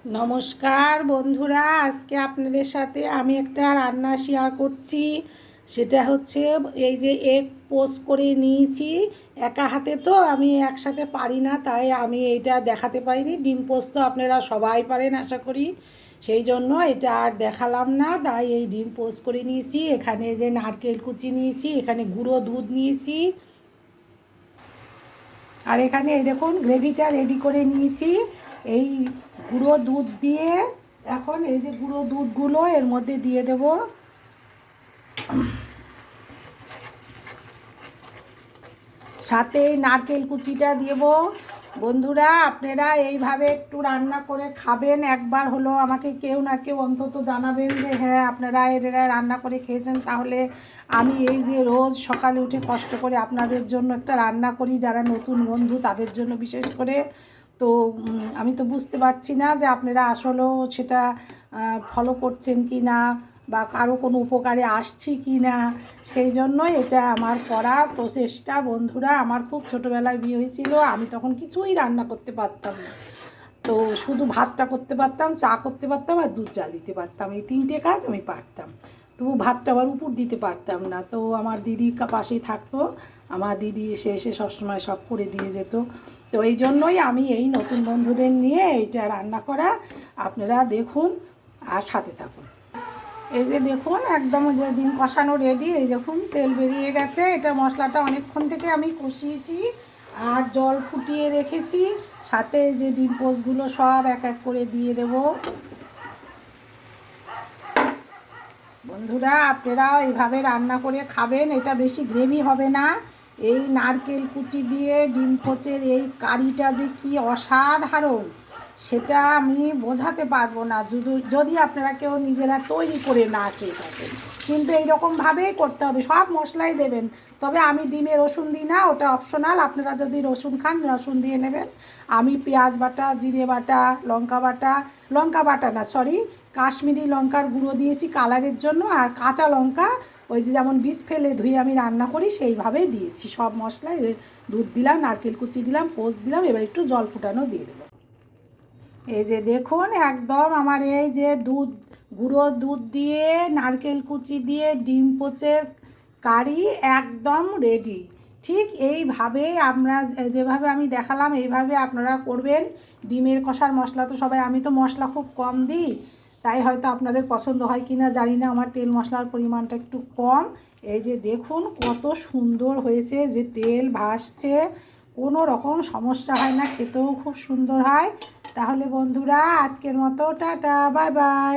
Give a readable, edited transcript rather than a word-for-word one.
নমস্কার বন্ধুরা, আজকে আপনাদের সাথে আমি একটা রান্না শেয়ার করছি। সেটা হচ্ছে এই যে এগ পোস্ট করে নিয়েছি। একা হাতে তো আমি একসাথে পারি না, তাই আমি এটা দেখাতে পারিনি। ডিম পোস্ত তো আপনারা সবাই পারেন আশা করি, সেই জন্য এটা আর দেখালাম না। তাই এই ডিম পোস্ট করে নিয়েছি। এখানে যে নারকেল কুচি নিয়েছি, এখানে গুঁড়ো দুধ নিয়েছি, আর এখানে এই দেখুন গ্রেভিটা রেডি করে নিয়েছি। এই গুঁড়ো দুধ দিয়ে এখন এই যে গুঁড়ো দুধগুলো এর মধ্যে দিয়ে দেব। সাথে নারকেল কুচিটা দেব। বন্ধুরা, আপনারা এইভাবে একটু রান্না করে খাবেন। একবার হলো আমাকে কেউ না কেউ অন্তত জানাবেন যে হ্যাঁ আপনারা এরা রান্না করে খেয়েছেন। তাহলে আমি এই যে রোজ সকালে উঠে কষ্ট করে আপনাদের জন্য একটা রান্না করি, যারা নতুন বন্ধু তাদের জন্য বিশেষ করে, তো আমি তো বুঝতে পারছি না যে আপনারা আসলেও সেটা ফলো করছেন কি না, বা কারো কোনো উপকারে আসছি কি না। সেই জন্যই এটা আমার করা প্রচেষ্টা। বন্ধুরা, আমার খুব ছোটোবেলায় বিয়ে হয়েছিল, আমি তখন কিছুই রান্না করতে পারতাম না। তো শুধু ভাতটা করতে পারতাম, চা করতে পারতাম, আর দুধ চা দিতে পারতাম, এই তিনটে কাজ আমি পারতাম। তবু ভাতটা আবার উপর দিতে পারতাম না। তো আমার দিদি পাশেই থাকতো, আমার দিদি এসে এসে সবসময় সব করে দিয়ে যেত। তো এই জন্যই আমি এই নতুন বন্ধুদের নিয়ে এইটা রান্না করা। আপনারা দেখুন আর সাথে থাকুন। এই যে দেখুন একদম যে ডিম কষানো রেডি। এই দেখুন তেল বেরিয়ে গেছে। এটা মশলাটা অনেকক্ষণ থেকে আমি কষিয়েছি আর জল ফুটিয়ে রেখেছি। সাথে যে ডিম পোস্টগুলো সব এক এক করে দিয়ে দেব। বন্ধুরা, আপনারাও এইভাবে রান্না করে খাবেন। এটা বেশি গ্রেভি হবে না। এই নারকেল কুচি দিয়ে ডিম পোচের এই কারিটা যে কি অসাধারণ, সেটা আমি বোঝাতে পারবো না যদি যদি আপনারা কেউ নিজেরা তৈরি করে না খেয়ে থাকেন। কিন্তু এইরকমভাবেই করতে হবে, সব মশলাই দেবেন। তবে আমি ডিমে রসুন দিই না, ওটা অপশনাল। আপনারা যদি রসুন খান রসুন দিয়ে নেবেন। আমি পেঁয়াজ বাটা, জিরে বাটা, লঙ্কা বাটা না সরি, কাশ্মীরি লঙ্কার গুঁড়ো দিয়েছি কালারের জন্য। আর কাঁচা লঙ্কা ওই যে যেমন বীজ ফেলে ধুয়ে আমি রান্না করি সেইভাবেই দিয়েছি। সব মশলায় দুধ দিলাম, নারকেল কুচি দিলাম, পোস্ত দিলাম, এবার একটু জল ফুটানো দিয়ে দেবো। এই যে দেখুন একদম আমার এই যে গুঁড়ো দুধ দিয়ে নারকেল কুচি দিয়ে ডিম পোচের কারি একদম রেডি। ঠিক এইভাবেই আমরা যেভাবে আমি দেখালাম এইভাবে আপনারা করবেন। ডিমের কষার মশলা তো সবাই, আমি তো মশলা খুব কম দিই, তাই হয়তো আপনাদের পছন্দ হয় কি না জানি না, আমার তেল মশলার পরিমাণটা একটু কম। এই যে দেখুন কত সুন্দর হয়েছে, যে তেল ভাসছে, কোনো রকম সমস্যা হয় না, খেতেও খুব সুন্দর হয়। তাহলে বন্ধুরা, আজকের মতো টাটা, বাই বাই।